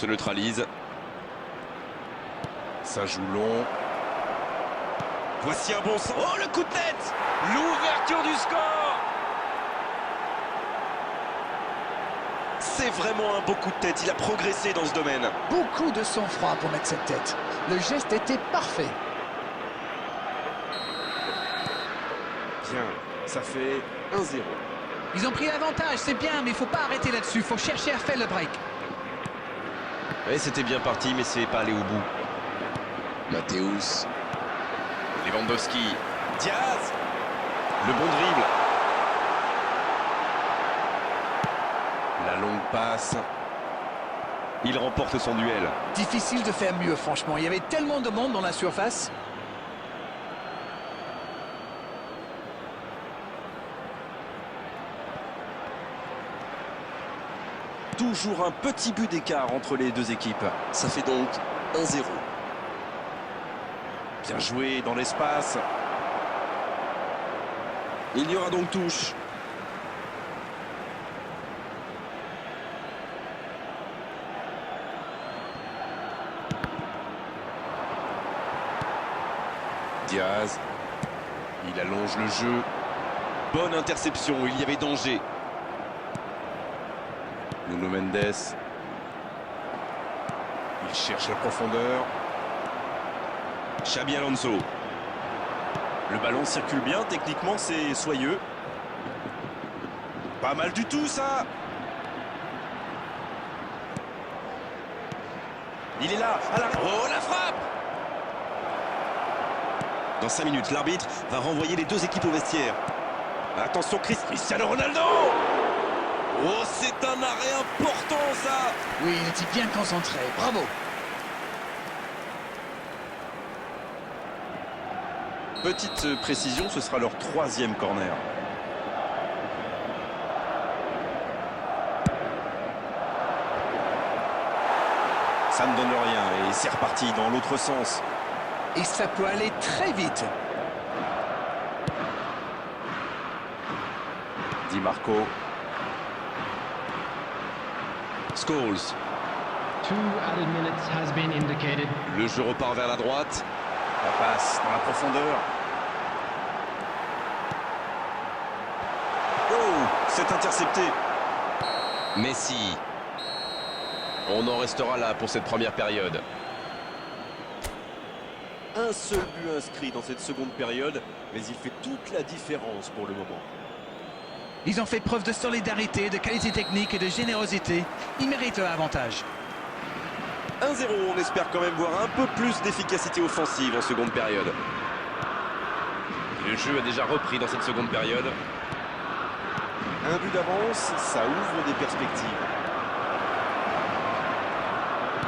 Se neutralise. Ça joue long. Voici un bon sens. Oh, le coup de tête! L'ouverture du score! C'est vraiment un beau coup de tête. Il a progressé dans ce domaine. Beaucoup de sang-froid pour mettre cette tête. Le geste était parfait. Bien, ça fait 1-0. Ils ont pris l'avantage, c'est bien, mais il faut pas arrêter là-dessus. Il faut chercher à faire le break. Et c'était bien parti, mais c'est pas allé au bout. Matthäus. Lewandowski. Diaz. Le bon dribble. La longue passe. Il remporte son duel. Difficile de faire mieux, franchement. Il y avait tellement de monde dans la surface. Toujours un petit but d'écart entre les deux équipes. Ça fait donc 1-0. Bien joué dans l'espace. Il y aura donc touche. Diaz. Il allonge le jeu. Bonne interception, il y avait danger. Nuno Mendes. Il cherche la profondeur. Xabi Alonso. Le ballon circule bien, techniquement c'est soyeux. Pas mal du tout ça. Il est là, à la... Oh, la frappe! Dans 5 minutes, l'arbitre va renvoyer les deux équipes au vestiaire. Attention Cristiano Ronaldo. Oh, c'est un arrêt important, ça! Oui, il était bien concentré. Bravo. Petite précision, ce sera leur 3e corner. Ça ne donne rien et c'est reparti dans l'autre sens. Et ça peut aller très vite. Di Marco. Scholes. 2 added minutes has been indicated. Le jeu repart vers la droite. La passe dans la profondeur. Oh, c'est intercepté. Messi. On en restera là pour cette première période. Un seul but inscrit dans cette seconde période, mais il fait toute la différence pour le moment. Ils ont fait preuve de solidarité, de qualité technique et de générosité. Ils méritent leur avantage. 1-0, on espère quand même voir un peu plus d'efficacité offensive en seconde période. Le jeu a déjà repris dans cette seconde période. Un but d'avance, ça ouvre des perspectives.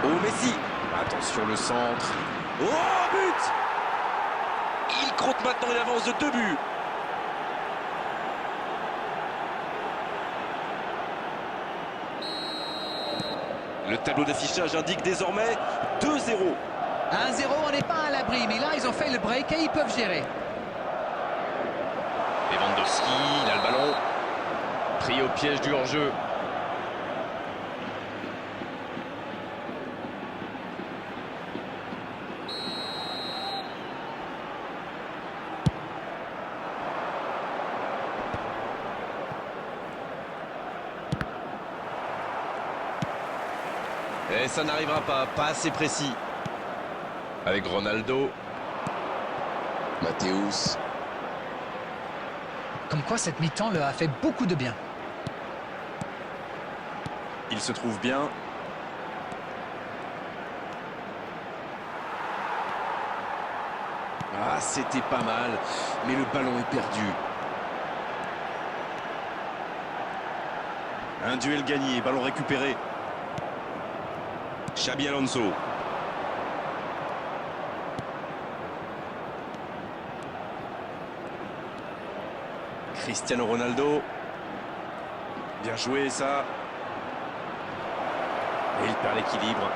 Oh, Messi. Attention le centre. Oh, but! Il compte maintenant une avance de 2 buts. Le tableau d'affichage indique désormais 2-0. 1-0, on n'est pas à l'abri, mais là, ils ont fait le break et ils peuvent gérer. Lewandowski, il a le ballon. Pris au piège du hors-jeu. Et ça n'arrivera pas assez précis. Avec Ronaldo. Matthäus. Comme quoi, cette mi-temps leur a fait beaucoup de bien. Il se trouve bien. Ah, c'était pas mal, mais le ballon est perdu. Un duel gagné, ballon récupéré. Xabi Alonso. Cristiano Ronaldo. Bien joué ça. Et il perd l'équilibre.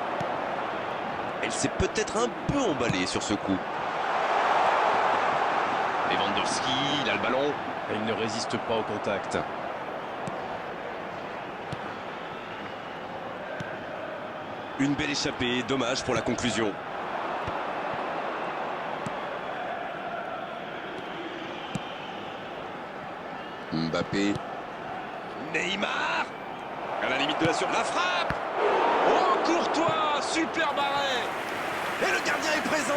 Elle s'est peut-être un peu emballée sur ce coup. Lewandowski, il a le ballon. Et il ne résiste pas au contact. Une belle échappée, dommage pour la conclusion. Mbappé. Neymar. À la limite de la frappe. Oh, Courtois, superbe arrêt. Et le gardien est présent.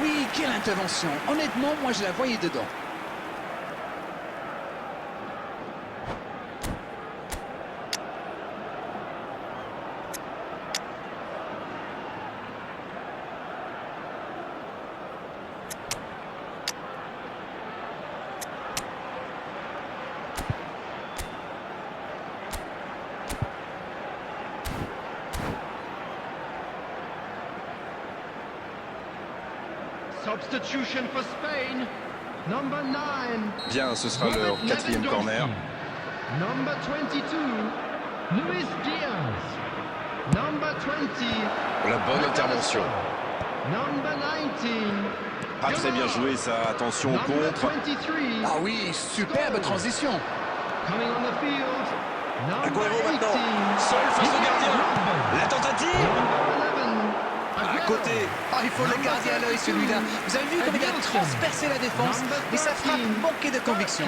Oui, quelle intervention. Honnêtement, moi je la voyais dedans. Substitution for Spain. Number 9. Bien, ce sera leur quatrième corner. Number 22. Luis Diaz. Number 20. La bonne intervention. Number 19. Ah, très bien joué ça, attention au Number contre. 23. Ah oui, superbe transition. Coming on the field. Number Agüero 18. maintenant, seul face au gardien. La tentative. Number 11. À côté. Ah, il faut le garder à l'œil celui-là. Vous avez vu comme il a transpercé la défense et sa frappe manquait de conviction.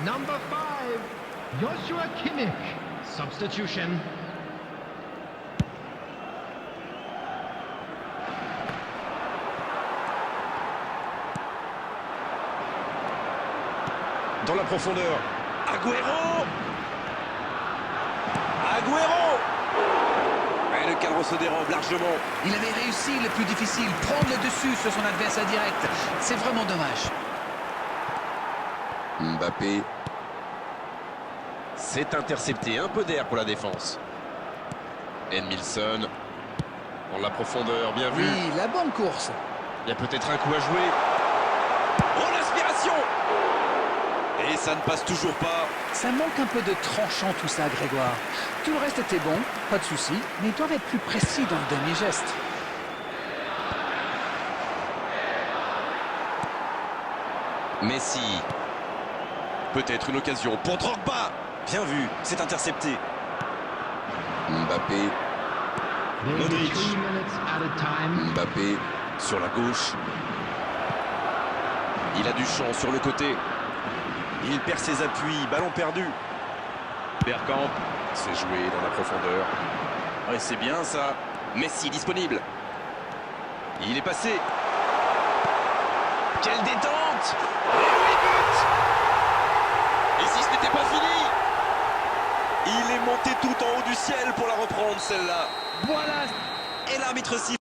Number 5. Joshua Kimmich. Substitution. Dans la profondeur. Agüero. Agüero. Et le cadre se dérobe largement. Il avait réussi le plus difficile, prendre le dessus sur son adversaire direct. C'est vraiment dommage. Mbappé. C'est intercepté, un peu d'air pour la défense. Edmilson. Dans la profondeur, bien vu. Oui, la bonne course. Il y a peut-être un coup à jouer. Oh, l'aspiration. Et ça ne passe toujours pas. Ça manque un peu de tranchant tout ça, Grégoire. Tout le reste était bon, pas de souci, mais ils doivent être plus précis dans le dernier geste. Messi. Peut-être une occasion pour Drogba. Bien vu, c'est intercepté. Mbappé. There will be Modric. 3 minutes at a time. Mbappé. Sur la gauche. Il a du champ sur le côté. Il perd ses appuis, ballon perdu. Bergkamp, c'est joué dans la profondeur. Ouais, c'est bien ça. Messi disponible. Il est passé. Quelle détente! Et oui, but! Et si ce n'était pas fini? Il est monté tout en haut du ciel pour la reprendre, celle-là. Voilà. Et l'arbitre siffle.